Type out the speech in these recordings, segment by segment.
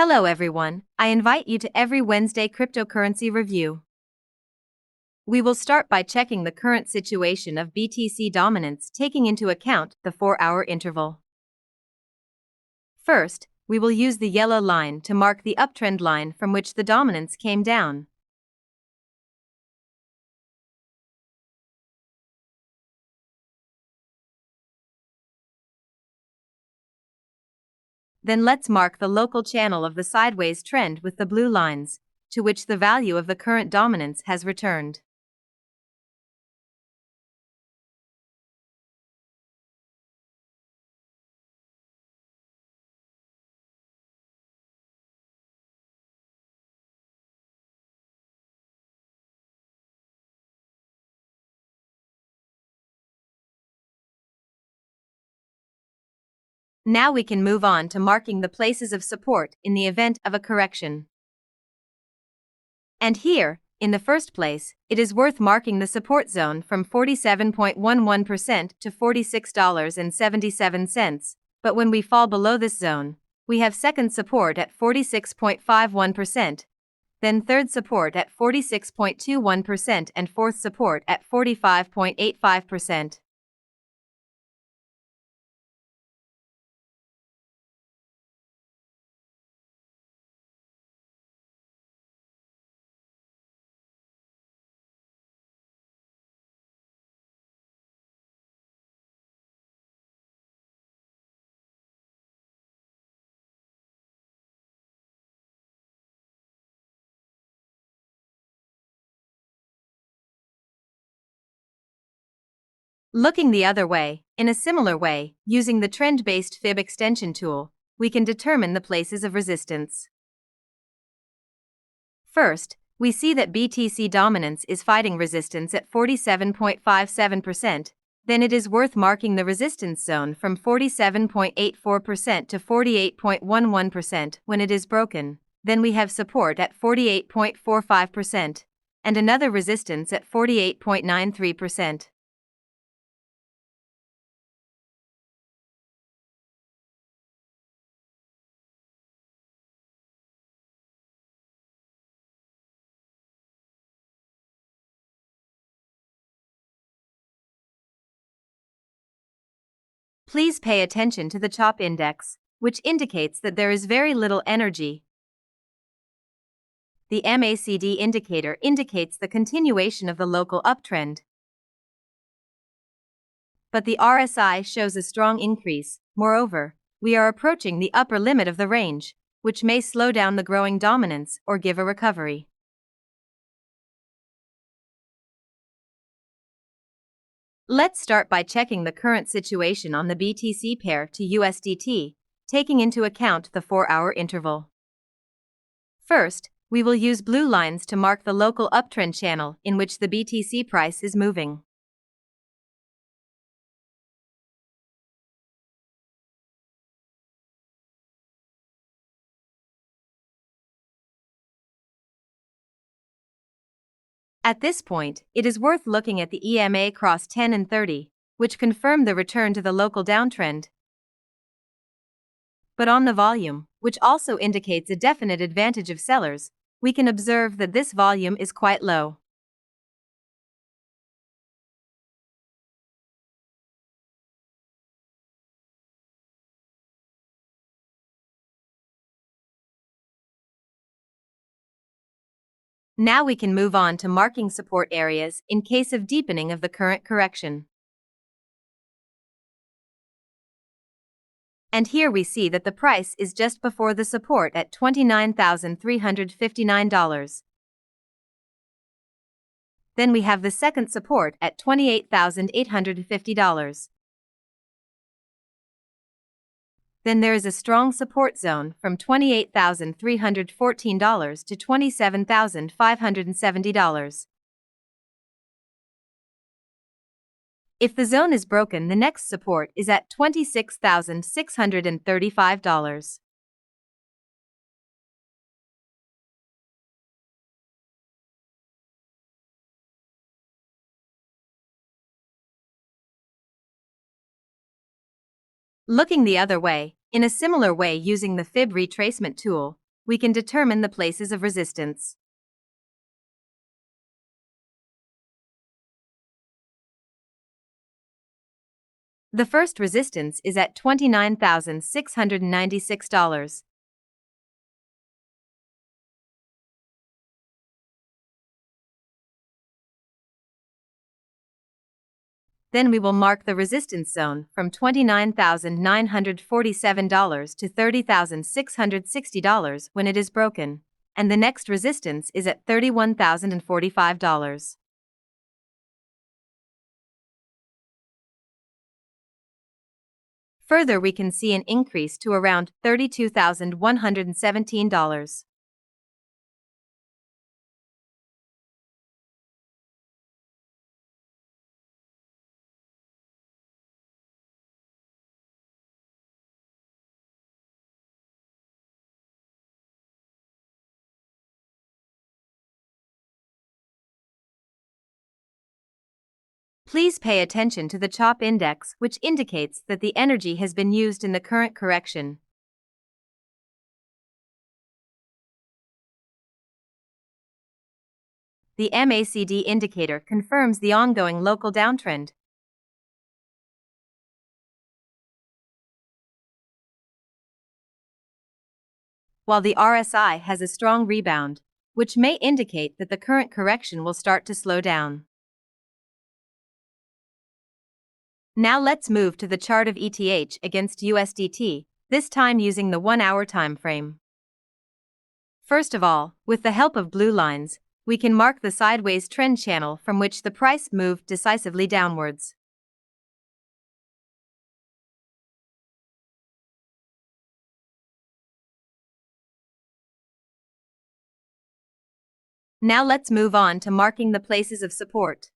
Hello everyone, I invite you to every Wednesday cryptocurrency review. We will start by checking the current situation of BTC dominance taking into account the 4-hour interval. First, we will use the yellow line to mark the uptrend line from which the dominance came down. Then let's mark the local channel of the sideways trend with the blue lines, to which the value of the current dominance has returned. Now we can move on to marking the places of support in the event of a correction. And here, in the first place, it is worth marking the support zone from 47.11% to $46.77, but when we fall below this zone, we have second support at 46.51%, then third support at 46.21% and fourth support at 45.85%. Looking the other way, in a similar way, using the trend-based fib extension tool, we can determine the places of resistance. First, we see that BTC dominance is fighting resistance at 47.57%, then it is worth marking the resistance zone from 47.84% to 48.11% when it is broken. Then we have support at 48.45%, and another resistance at 48.93%. Please pay attention to the CHOP index, which indicates that there is very little energy. The MACD indicator indicates the continuation of the local uptrend. But the RSI shows a strong increase. Moreover, we are approaching the upper limit of the range, which may slow down the growing dominance or give a recovery. Let's start by checking the current situation on the BTC pair to USDT, taking into account the 4-hour interval. First, we will use blue lines to mark the local uptrend channel in which the BTC price is moving. At this point, it is worth looking at the EMA cross 10 and 30, which confirm the return to the local downtrend. But on the volume, which also indicates a definite advantage of sellers, we can observe that this volume is quite low. Now we can move on to marking support areas in case of deepening of the current correction. And here we see that the price is just before the support at $29,359. Then we have the second support at $28,850. Then there is a strong support zone from $28,314 to $27,570. If the zone is broken, the next support is at $26,635. Looking the other way, in a similar way using the fib retracement tool, we can determine the places of resistance. The first resistance is at $29,696. Then we will mark the resistance zone from $29,947 to $30,660 when it is broken, and the next resistance is at $31,045. Further, we can see an increase to around $32,117. Please pay attention to the CHOP index, which indicates that the energy has been used in the current correction. The MACD indicator confirms the ongoing local downtrend. While the RSI has a strong rebound, which may indicate that the current correction will start to slow down. Now let's move to the chart of ETH against USDT, this time using the 1-hour time frame. First of all, with the help of blue lines, we can mark the sideways trend channel from which the price moved decisively downwards. Now let's move on to marking the places of support.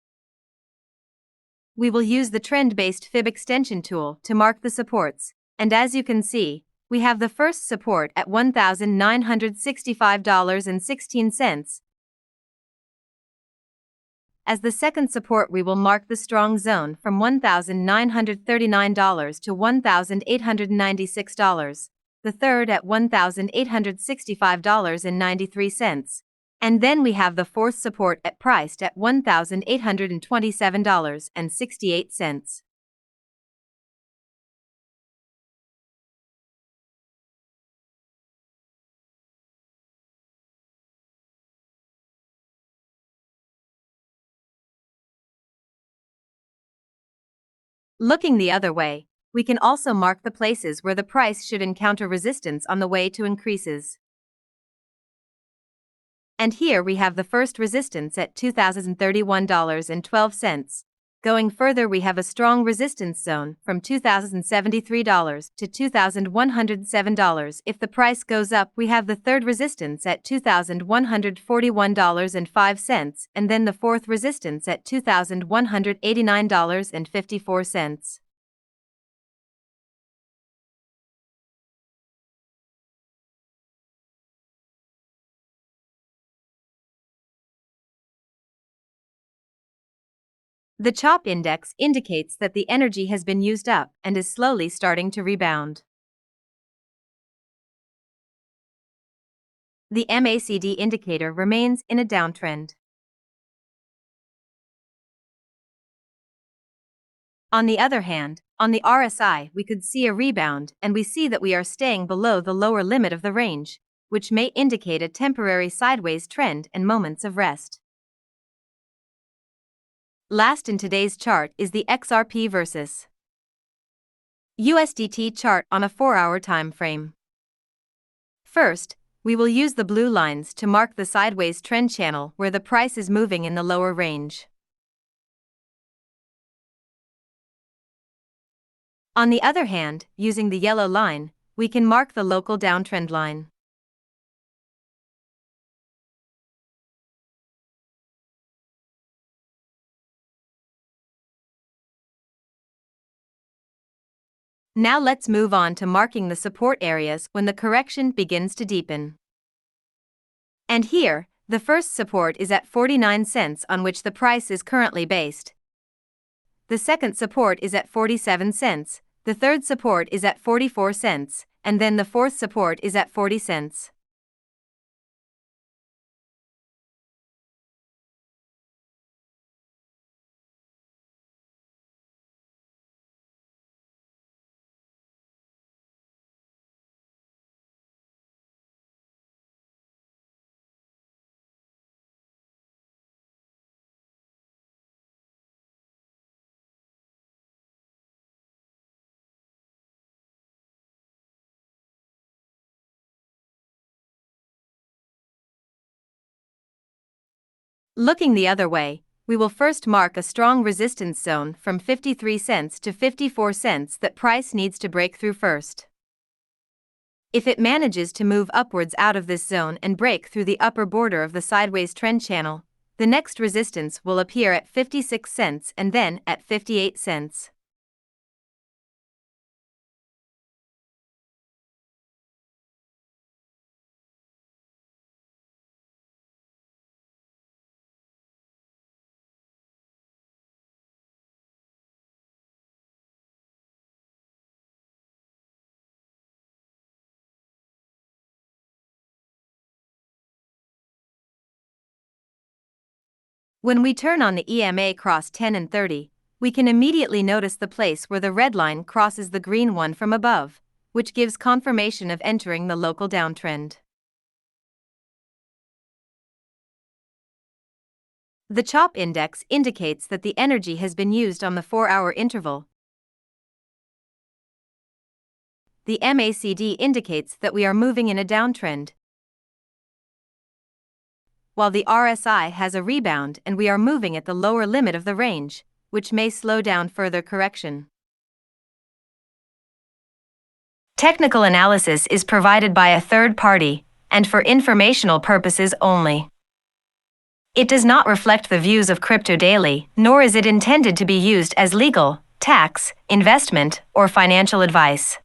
We will use the trend-based fib extension tool to mark the supports, and as you can see, we have the first support at $1,965.16. As the second support, we will mark the strong zone from $1,939 to $1,896, the third at $1,865.93. And then we have the fourth support priced at $1,827.68. Looking the other way, we can also mark the places where the price should encounter resistance on the way to increases. And here we have the first resistance at $2,031.12. Going further, we have a strong resistance zone from $2,073 to $2,107. If the price goes up, we have the third resistance at $2,141.05, and then the fourth resistance at $2,189.54. The CHOP index indicates that the energy has been used up and is slowly starting to rebound. The MACD indicator remains in a downtrend. On the other hand, on the RSI, we could see a rebound, and we see that we are staying below the lower limit of the range, which may indicate a temporary sideways trend and moments of rest. Last in today's chart is the XRP versus USDT chart on a 4-hour time frame. First, we will use the blue lines to mark the sideways trend channel where the price is moving in the lower range. On the other hand, using the yellow line, we can mark the local downtrend line. Now let's move on to marking the support areas when the correction begins to deepen. And here, the first support is at 49 cents, on which the price is currently based. The second support is at 47 cents, the third support is at 44 cents, and then the fourth support is at 40 cents. Looking the other way, we will first mark a strong resistance zone from 53 cents to 54 cents that price needs to break through first. If it manages to move upwards out of this zone and break through the upper border of the sideways trend channel, the next resistance will appear at 56 cents and then at 58 cents. When we turn on the EMA cross 10 and 30, we can immediately notice the place where the red line crosses the green one from above, which gives confirmation of entering the local downtrend. The CHOP index indicates that the energy has been used on the 4-hour interval. The MACD indicates that we are moving in a downtrend, while the RSI has a rebound and we are moving at the lower limit of the range, which may slow down further correction. Technical analysis is provided by a third party and for informational purposes only. It does not reflect the views of CryptoDaily, nor is it intended to be used as legal, tax, investment, or financial advice.